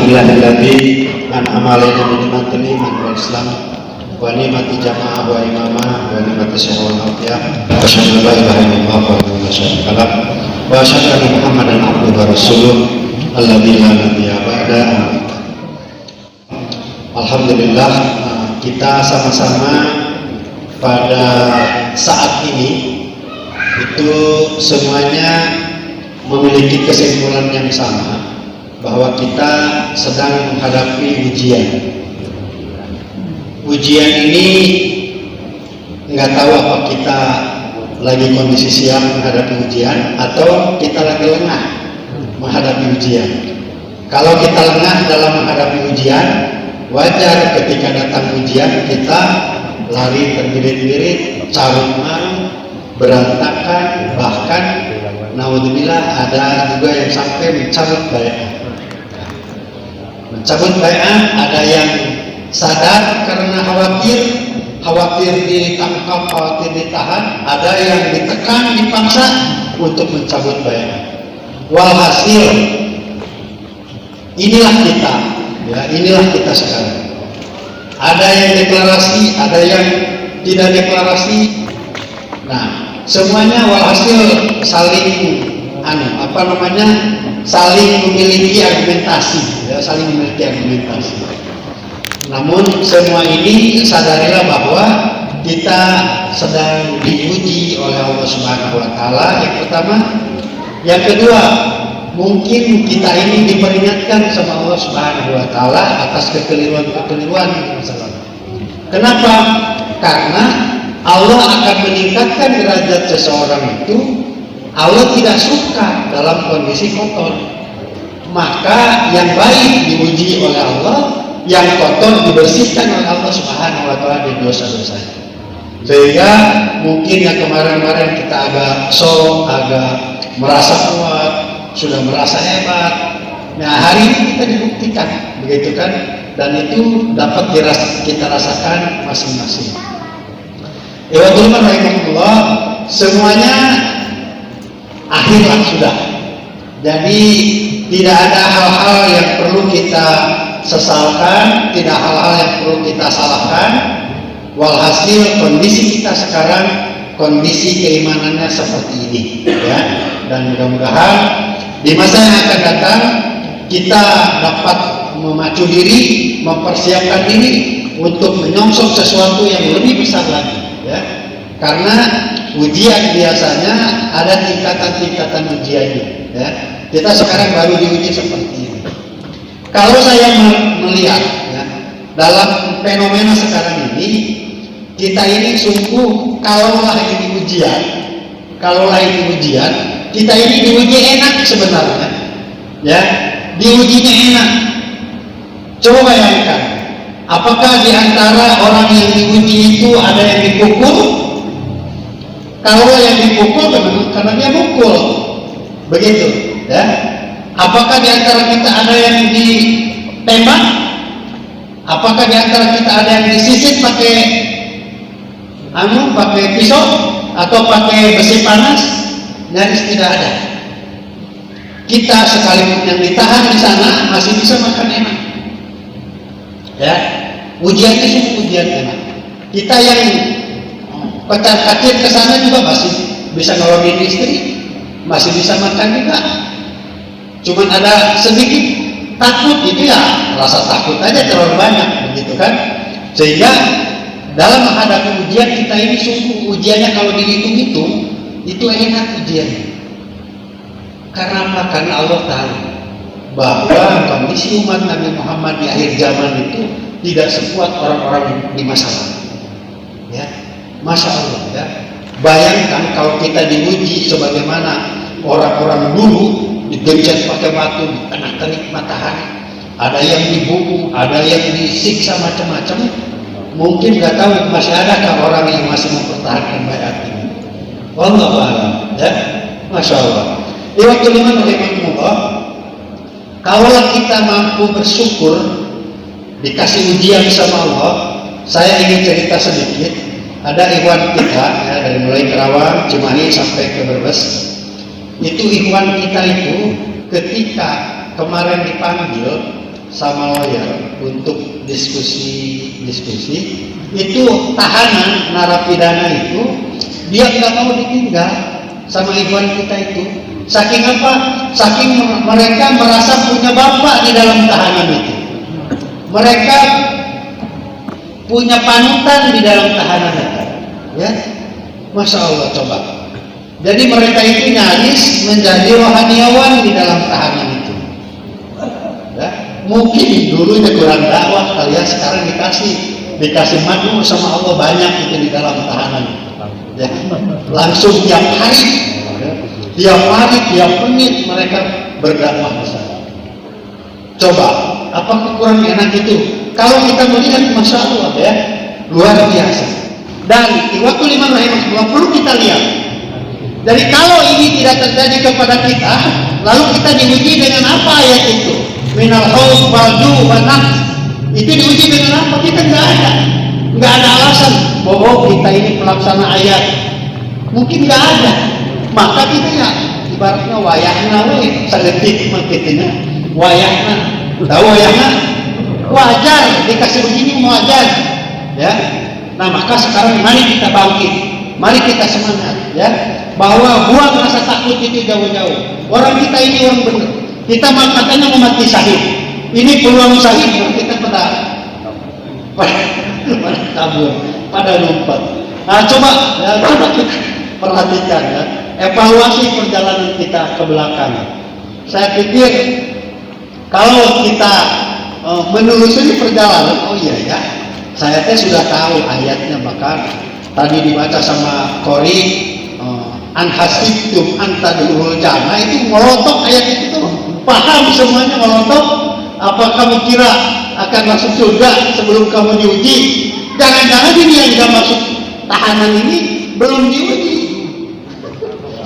Alhamdulillahilladzi an'ama 'alaina bi ni'matil iman wal islam wa ni'mati jama'ah wa imamah wa ni'mati sihhah wal afiyah. Asyhadu an la ilaha illallah wa la syarika lah wa asyhadu anna Muhammadan abduhu wa rasuluh alladzi la nabiyya ba'da. Alhamdulillah, kita sama-sama pada saat ini itu semuanya memiliki kesimpulan yang sama, bahwa kita sedang menghadapi ujian. Ujian ini nggak tahu apa kita lagi kondisi siap menghadapi ujian atau kita lagi lengah menghadapi ujian. Kalau kita lengah dalam menghadapi ujian, wajar ketika datang ujian kita lari terbirit-birit, carut marut, berantakan, bahkan naudzubillah ada juga yang sampai mencabut bai'ah. Mencabut bai'ah, ada yang sadar karena khawatir ditangkap, khawatir ditahan, ada yang ditekan, dipaksa untuk mencabut bai'ah. Walhasil inilah kita, ya, inilah kita sekarang. Ada yang deklarasi, ada yang tidak deklarasi. Nah, semuanya walhasil saling saling memiliki argumentasi, ya, saling memiliki argumentasi. Namun semua ini sadarilah bahwa kita sedang diuji oleh Allah Subhanahu wa taala, yang pertama. Yang kedua, mungkin kita ini diperingatkan sama Allah Subhanahu wa taala atas kekeliruan-kekeliruan di masa lalu. Kenapa? Karena Allah akan meningkatkan derajat seseorang itu. Allah tidak suka dalam kondisi kotor. Maka yang baik diuji oleh Allah, yang kotor dibersihkan oleh Allah Subhanahu wa taala dari dosa-dosanya. Sehingga mungkin yang kemarin-kemarin kita agak agak merasa kuat, sudah merasa hebat. Nah, hari ini kita dibuktikan, begitu kan? Dan itu dapat kita rasakan masing-masing. Ikhwatul iman rahimahullah, semuanya akhirlah sudah. Jadi tidak ada hal-hal yang perlu kita sesalkan, tidak hal-hal yang perlu kita salahkan. Walhasil kondisi kita sekarang, kondisi keimanannya seperti ini, ya. Dan mudah-mudahan di masa yang akan datang kita dapat memacu diri, mempersiapkan diri untuk menyongsong sesuatu yang lebih besar lagi, ya. Karena ujian biasanya ada tingkatan-tingkatan ujiannya, ya. Kita sekarang baru diuji seperti ini. Kalau saya melihat, ya, dalam fenomena sekarang ini, kita ini sungguh kalaulah ini ujian, kita ini diuji enak sebenarnya, ya, diujinya enak. Coba bayangkan, apakah di antara orang yang diuji itu ada yang dipukul? Kalau yang dipukul karena dia mukul, begitu, ya. Apakah di antara kita ada yang ditembak? Apakah di antara kita ada yang disisik pakai pisau atau pakai besi panas? Nyaris tidak ada. Kita sekalipun yang ditahan di sana masih bisa makan enak, ya. Ujiannya sungguh ujian enak. Kita yang pecat-kacir ke sana juga masih bisa nolongin istri, masih bisa makan juga. Cuman ada sedikit takut, itu ya rasa takut aja terlalu banyak, begitu kan? Sehingga dalam menghadapi ujian kita ini sungguh ujiannya kalau dihitung-hitung itu enak ujiannya. Karena apa? Karena Allah tahu bahwa kondisi umat Nabi Muhammad di akhir zaman itu tidak sekuat orang-orang di masa lalu, ya. Masya Allah, ya. Bayangkan kalau kita diuji sebagaimana orang-orang dulu digencet pakai batu di tengah terik matahari, ada yang dibunuh, ada yang disiksa macam-macam. Mungkin nggak tahu masih adakah orang yang masih mempertahankan bai'at ini. Wallahu a'lam, ya. Masya Allah. Ikhwatul iman rahimahumullah, kalau kita mampu bersyukur dikasih ujian sama Allah. Saya ingin cerita sedikit. Ada ikhwan kita, ya, dari mulai Kerawang, Cimahi sampai ke Brebes. Itu ikhwan kita itu ketika kemarin dipanggil sama lawyer untuk diskusi itu tahanan narapidana itu dia nggak mau ditinggal sama ikhwan kita itu. Saking apa? Saking mereka merasa punya bapak di dalam tahanan itu. Mereka punya panutan di dalam tahanan itu. Ya, Masya Allah coba. Jadi mereka itu nyaris menjadi rohaniawan di dalam tahanan itu. Ya, mungkin dulunya kurang dakwah kalian sekarang dikasih madu sama Allah banyak itu di dalam tahanan. Ya, langsung tiap hari, tiap menit mereka berdakwah di sana. Coba, apa kurang enak itu? Kalau kita melihat Masya Allah ya, luar biasa. Dan Ikhwatul Iman rahimahullah perlu kita lihat. Jadi kalau ini tidak terjadi kepada kita, lalu kita diuji dengan apa ayat itu? Minal khauf wal ju' wan nafs. Itu diuji dengan apa? Kita nggak ada alasan bahwa kita ini pelaksana ayat. Mungkin nggak ada. Maka kita ya ibaratnya wayahna we sagetik makitnya. Wayahna. Tahu wayahna? Wajar dikasih begini wajar. Ya. Nah, maka sekarang mari kita bangkit. Mari kita semangat ya. Bahwa buang rasa takut itu jauh-jauh. Orang kita ini orang benar. Kita katanya mau mati syahid. Ini peluang syahid kita pada tabur, pada lompat. Nah coba kita perhatikan ya, evaluasi perjalanan kita ke belakang. Saya pikir kalau kita menelusuri perjalanan, oh iya ya, saya sudah tahu ayatnya, maka tadi dibaca sama Qori. Anhasibtum antadkhulul jannah itu melotok ayat itu paham semuanya melotok. Apa kamu kira akan masuk surga sebelum kamu diuji? Jangan-jangan ini yang tidak masuk tahanan ini belum diuji,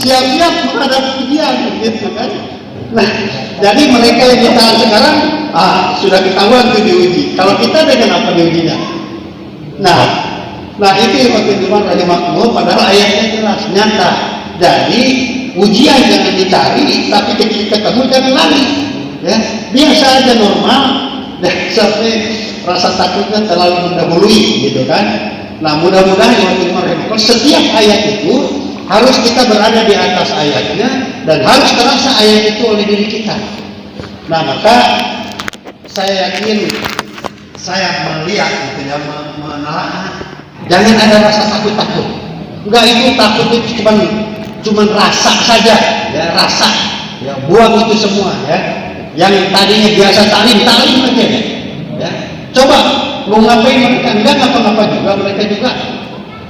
siap-siap menghadapi ujian gitu kan. Nah, jadi mereka yang ditahan sekarang sudah ketahuan itu diuji. Kalau kita dengan apa diujinya? Nah itu yang teman rahimahullah, padahal ayatnya jelas nyata. Jadi ujian jangan dicari, tapi ketika ketemu jangan lari. Ya, biasa aja normal. Dan sampai rasa takutnya terlalu mendahului, gitu kan? Nah, mudah-mudahan setiap ayat itu harus kita berada di atas ayatnya dan harus terasa ayat itu oleh diri kita. Nah, maka saya yakin saya melihat gitu ya, menelaah. Jangan ada rasa takut-takut. Enggak, itu takut itu cuman rasa saja, ya rasa. Ya buang itu semua ya. Yang tadinya biasa talim aja ya. Coba mau ngapain mereka? Enggak ngapa-ngapa juga mereka juga.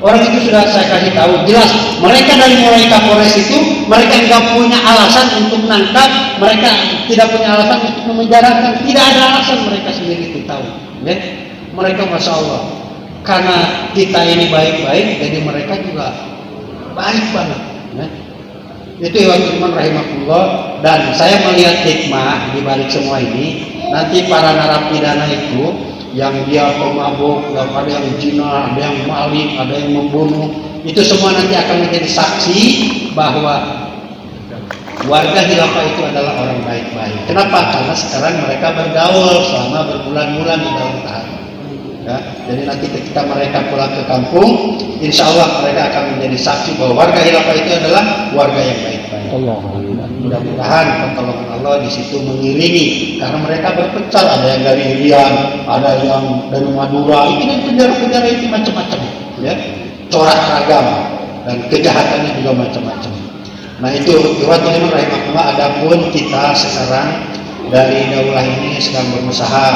Orang itu sudah saya kasih tahu jelas. Mereka dari mulai Kapolres itu mereka enggak punya alasan untuk menangkap, mereka tidak punya alasan untuk memenjarakan, tidak ada alasan mereka sendiri itu tahu. Ya. Mereka Masya Allah. Karena kita ini baik-baik, jadi mereka juga baik banget. Ya. Itu Ikhwatul Iman rahimahullah. Dan saya melihat hikmah di balik semua ini. Nanti para narapidana itu yang dia pemabuk, ada yang zina, ada yang maling, ada yang membunuh, itu semua nanti akan menjadi saksi bahwa warga khilafah itu adalah orang baik-baik. Kenapa? Karena sekarang mereka bergaul selama berbulan-bulan di dalam tahanan. Ya, jadi nanti ketika mereka pulang ke kampung, insya Allah mereka akan menjadi saksi bahwa warga khilafah itu adalah warga yang baik-baik. Mudah-mudahan pertolongan Allah di situ mengiringi, karena mereka berpencar, ada yang dari Irian, ada yang dari Madura, itu dan penjara-penjara itu macam-macam, ya, corak ragam dan kejahatannya juga macam-macam. Nah itu Ikhwatul Iman rahimahullah. Adapun kita sekarang dari daulah ini sedang berusaha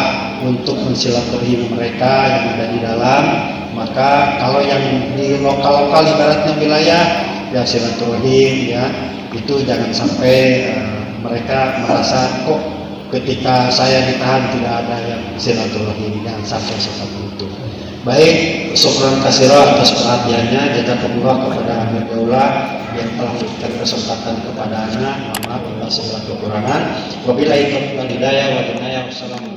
untuk mensilaturahmi mereka yang ada di dalam. Maka kalau yang di lokal-lokal ibaratnya wilayah ya silaturahim ya, itu jangan sampai mereka merasa kok ketika saya ditahan tidak ada yang silaturahim, jangan sampai seperti itu. Baik, syukran katsira atas perhatiannya. Jazakumullah kepada Amir Daulah yang telah memberikan kesempatan kepada anak. Mohon maaf atas segala kekurangan. Wabillahi taufiq wal hidayah. Wassalamualaikum.